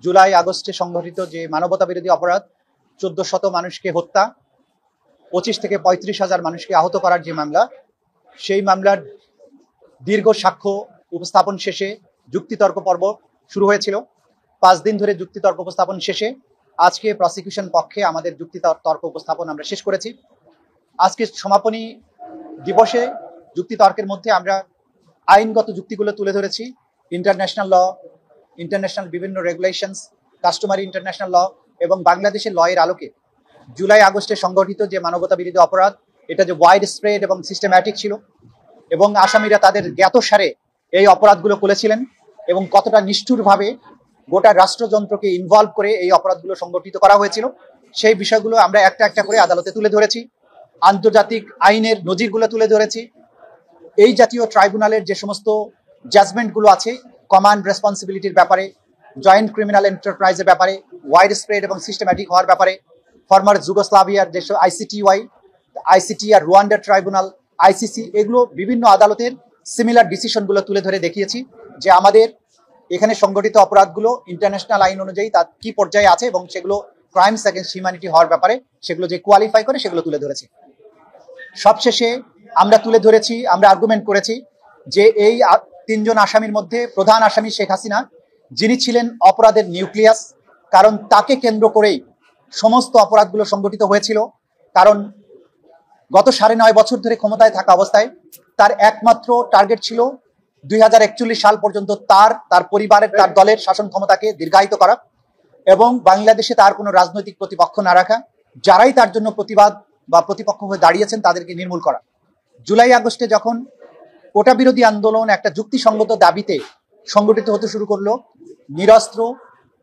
জুলাই আগস্টে সংঘটিত যে মানবতা বিরোধী অপরাধ, 1400 মানুষকে হত্যা, 25 থেকে 35,000 মানুষকে আহত করার যে মামলা, সেই মামলার দীর্ঘ সাক্ষ্য উপস্থাপন শেষে যুক্তিতর্ক পর্ব শুরু হয়েছিল। 5 দিন ধরে যুক্তিতর্ক উপস্থাপন শেষে আজকে প্রসিকিউশন পক্ষে আমাদের যুক্তিতর্ক উপস্থাপন আমরা শেষ করেছি। আজকে সমাপনী দিবসে যুক্তিতর্কের মধ্যে আমরা আইনগত যুক্তিগুলো তুলে ধরেছি। ইন্টারন্যাশনাল ল, ইন্টারন্যাশনাল বিভিন্ন রেগুলেশনস, কাস্টমারি ইন্টারন্যাশনাল ল এবং বাংলাদেশের ল এর আলোকে জুলাই আগস্টে সংগঠিত যে মানবতা বিরোধী অপরাধ, এটা যে ওয়াইড স্প্রেড এবং সিস্টেম্যাটিক ছিল এবং আসামিরা তাদের জ্ঞাতসারে এই অপরাধগুলো করেছিলেন এবং কতটা নিষ্ঠুরভাবে গোটা রাষ্ট্রযন্ত্রকে ইনভলভ করে এই অপরাধগুলো সংগঠিত করা হয়েছিল, সেই বিষয়গুলো আমরা একটা একটা করে আদালতে তুলে ধরেছি। আন্তর্জাতিক আইনের নজিরগুলো তুলে ধরেছি। এই জাতীয় ট্রাইব্যুনালের যে সমস্ত জাজমেন্টগুলো আছে কমান্ড রেসপন্সিবিলিটির ব্যাপারে, জয়েন্ট ক্রিমিনাল এন্টারপ্রাইজের ব্যাপারে, ওয়াইড স্প্রেড এবং সিস্টেম্যাটিক হওয়ার ব্যাপারে, ফর্মার যুগোস্লাভিয়ার যে আইসিটি আর রুয়ান্ডা ট্রাইব্যুনাল, আইসিসি, এগুলো বিভিন্ন আদালতের সিমিলার ডিসিশনগুলো তুলে ধরে দেখিয়েছি যে আমাদের এখানে সংগঠিত অপরাধগুলো ইন্টারন্যাশনাল আইন অনুযায়ী তার কি পর্যায়ে আছে এবং সেগুলো ক্রাইমস এগেইনস্ট হিউম্যানিটি হওয়ার ব্যাপারে সেগুলো যে কোয়ালিফাই করে সেগুলো তুলে ধরেছি। সবশেষে আমরা তুলে ধরেছি, আমরা আর্গুমেন্ট করেছি যে এই 3 জন আসামির মধ্যে প্রধান আসামি শেখ হাসিনা, যিনি ছিলেন অপরাধের নিউক্লিয়াস, কারণ তাকে কেন্দ্র করেই সমস্ত অপরাধগুলো সংগঠিত হয়েছিল। কারণ গত 9.5 বছর ধরে ক্ষমতায় থাকা অবস্থায় তার একমাত্র টার্গেট ছিল 2041 সাল পর্যন্ত তার পরিবারের, তার দলের শাসন ক্ষমতাকে দীর্ঘায়িত করা এবং বাংলাদেশে তার কোনো রাজনৈতিক প্রতিপক্ষ না রাখা, যারাই তার জন্য প্রতিবাদ বা প্রতিপক্ষ হয়ে দাঁড়িয়েছেন তাদেরকে নির্মূল করা। জুলাই আগস্টে যখন কোটা বিরোধী আন্দোলন একটা যুক্তিসঙ্গত দাবিতে সংগঠিত হতে শুরু করলো, নিরস্ত্র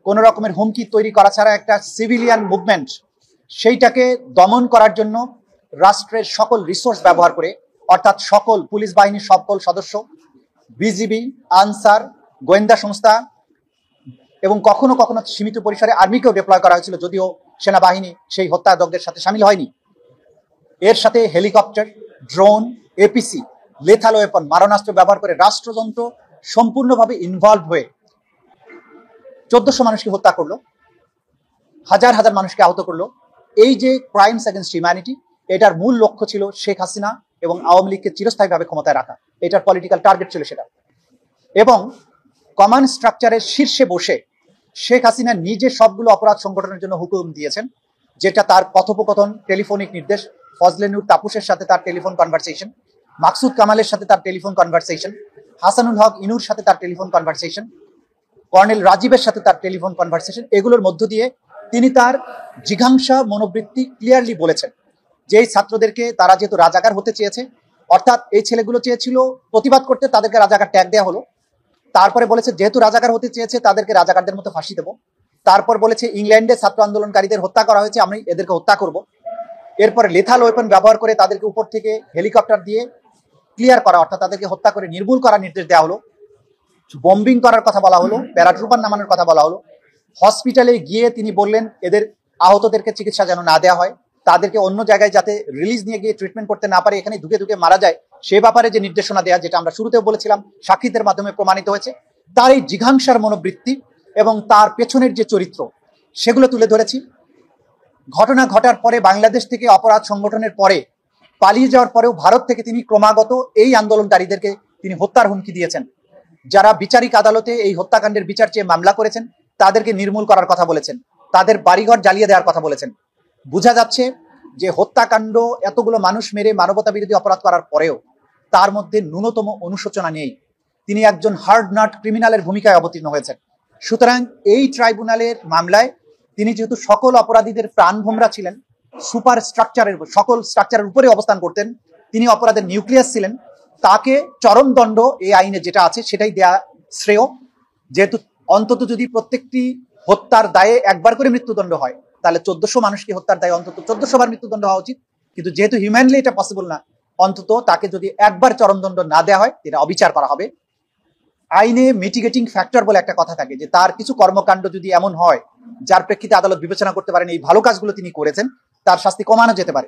কোনো রকমের হুমকি তৈরি করা ছাড়া একটা সিভিলিয়ান মুভমেন্ট, সেইটাকে দমন করার জন্য রাষ্ট্রের সকল রিসোর্স ব্যবহার করে, অর্থাৎ সকল পুলিশ বাহিনীর সকল সদস্য, বিজিবি, আনসার, গোয়েন্দা সংস্থা এবং কখনো কখনো সীমিত পরিসরে আর্মিকেও ডিপ্লয় করা হয়েছিল, যদিও সেনাবাহিনী সেই হত্যাযজ্ঞের সাথে সামিল হয়নি। এর সাথে helicopter, drone, APC, lethal weapon, মারণাস্ত্র ব্যবহার করে রাষ্ট্রযন্ত্র সম্পূর্ণভাবে ইনভলভ হয়ে 1400 মানুষকে হত্যা করলো, হাজার হাজার মানুষকে আহত করলো। এই যে ক্রাইমস এগেইনস্ট হিউম্যানিটি, এটার মূল লক্ষ্য ছিল শেখ হাসিনা এবং আওয়ামী লীগকে চিরস্থায়ীভাবে ক্ষমতায় রাখা। এটার পলিটিক্যাল টার্গেট ছিল সেটা। এবং কমান্ড স্ট্রাকচারের শীর্ষে বসে শেখ হাসিনা নিজে সবগুলো অপরাধ সংগঠনের জন্য হুকুম দিয়েছেন, যেটা তার কথোপকথন, টেলিফোনিক নির্দেশ, ফজলে নূর তাপুসের সাথে তার টেলিফোন কনভারসেশন, মাকসুদ কামালের সাথে তার টেলিফোন কনভারসেশন, হাসানুল হক ইনুর সাথে তার টেলিফোন কনভারসেশন, কর্নেল রাজীবের সাথে তার টেলিফোন কনভারসেশন, এগুলোর মধ্য দিয়ে তিনি তার জিঘাংসা মনোবৃত্তি ক্লিয়ারলি বলেছেন যে এই ছাত্রদেরকে তারা যেহেতু রাজাকার হতে চেয়েছে, অর্থাৎ এই ছেলেগুলো চেয়েছিল প্রতিবাদ করতে, তাদেরকে রাজাকার ট্যাগ দেওয়া হলো। তারপরে বলেছে যেহেতু রাজাকার হতে চেয়েছে তাদেরকে রাজাকারদের মতো ফাঁসি দেবো। তারপর বলেছে ইংল্যান্ডে ছাত্র আন্দোলনকারীদের হত্যা করা হয়েছে, আমি এদেরকে হত্যা করব। এরপরে লেথাল ওয়েপন ব্যবহার করে তাদেরকে উপর থেকে হেলিকপ্টার দিয়ে ক্লিয়ার করা, অর্থাৎ তাদেরকে হত্যা করে নির্মূল করার নির্দেশ দেওয়া হলো। বম্বিং করার কথা বলা হলো, প্যারাট্রুপার নামানোর কথা বলা হলো। হসপিটালে গিয়ে তিনি বললেন এদের আহতদেরকে চিকিৎসা যেন না দেওয়া হয়, তাদেরকে অন্য জায়গায় যাতে রিলিজ নিয়ে গিয়ে ট্রিটমেন্ট করতে না পারে, এখানে ধুকে ধুকে মারা যায়, সে ব্যাপারে যে নির্দেশনা দেওয়া, যেটা আমরা শুরুতেও বলেছিলাম, সাক্ষীদের মাধ্যমে প্রমাণিত হয়েছে। তার এই জিঘাংসার মনোবৃত্তি এবং তার পেছনের যে চরিত্র, সেগুলো তুলে ধরেছি। ঘটনা ঘটার পরে বাংলাদেশ থেকে অপরাধ সংগঠনের পরে পালিয়ে যাওয়ার পরেও ভারত থেকে তিনি ক্রমাগত এই আন্দোলনকারীদেরকে তিনি হত্যার হুমকি দিয়েছেন। যারা বিচারিক আদালতে এই হত্যাকাণ্ডের বিচার চেয়ে মামলা করেছেন তাদেরকে নির্মূল করার কথা বলেছেন, তাদের বাড়িঘর জ্বালিয়ে দেওয়ার কথা বলেছেন। বোঝা যাচ্ছে যে হত্যাকাণ্ড, এতগুলো মানুষ মেরে মানবতা বিরোধী অপরাধ করার পরেও তার মধ্যে ন্যূনতম অনুশোচনা নেই। তিনি একজন হার্ড নাট ক্রিমিনালের ভূমিকায় অবতীর্ণ হয়েছেন। সুতরাং এই ট্রাইব্যুনালের মামলায় তিনি যেহেতু সকল অপরাধীদের প্রাণভোমরা ছিলেন, সুপার স্ট্রাকচারের, সকল স্ট্রাকচারের উপরে অবস্থান করতেন, তিনি অপরাধের নিউক্লিয়াস ছিলেন, তাকে চরম দণ্ড এই আইনে যেটা আছে সেটাই দেয়া শ্রেয়। যেহেতু অন্তত যদি প্রত্যেকটি হত্যার দায়ে একবার করে মৃত্যুদণ্ড হয়, তাহলে 1400 মানুষকে হত্যার দায়ে অন্তত 1400 বার মৃত্যুদণ্ড হওয়া উচিত। কিন্তু যেহেতু হিউম্যানলি এটা পসিবল না, অন্তত তাকে যদি একবার চরমদণ্ড না দেওয়া হয়, এটা অবিচার করা হবে। আইনে মিটিগেটিং ফ্যাক্টর বলে একটা কথা থাকে, যে তার কিছু কর্মকাণ্ড যদি এমন হয় যার প্রেক্ষিতে আদালত বিবেচনা করতে পারেন এই ভালো কাজগুলো তিনি করেছেন, তার শাস্তি কমানো যেতে পারে।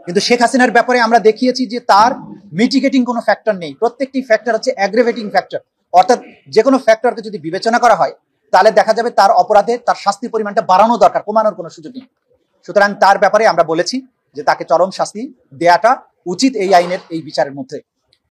কিন্তু শেখ হাসিনার ব্যাপারে আমরা দেখিয়েছি যে তার মিটিগেটিং কোনো ফ্যাক্টর নেই, প্রত্যেকটি ফ্যাক্টর হচ্ছে অ্যাগ্রেভেটিং ফ্যাক্টর। অর্থাৎ যে কোনো ফ্যাক্টরকে যদি বিবেচনা করা হয় তাহলে দেখা যাবে তার অপরাধে তার শাস্তির পরিমাণটা বাড়ানো দরকার, কমানোর কোনো সুযোগ নেই। সুতরাং তার ব্যাপারে আমরা বলেছি যে তাকে চরম শাস্তি দেয়াটা উচিত এই আইনের এই বিচারের মধ্যে।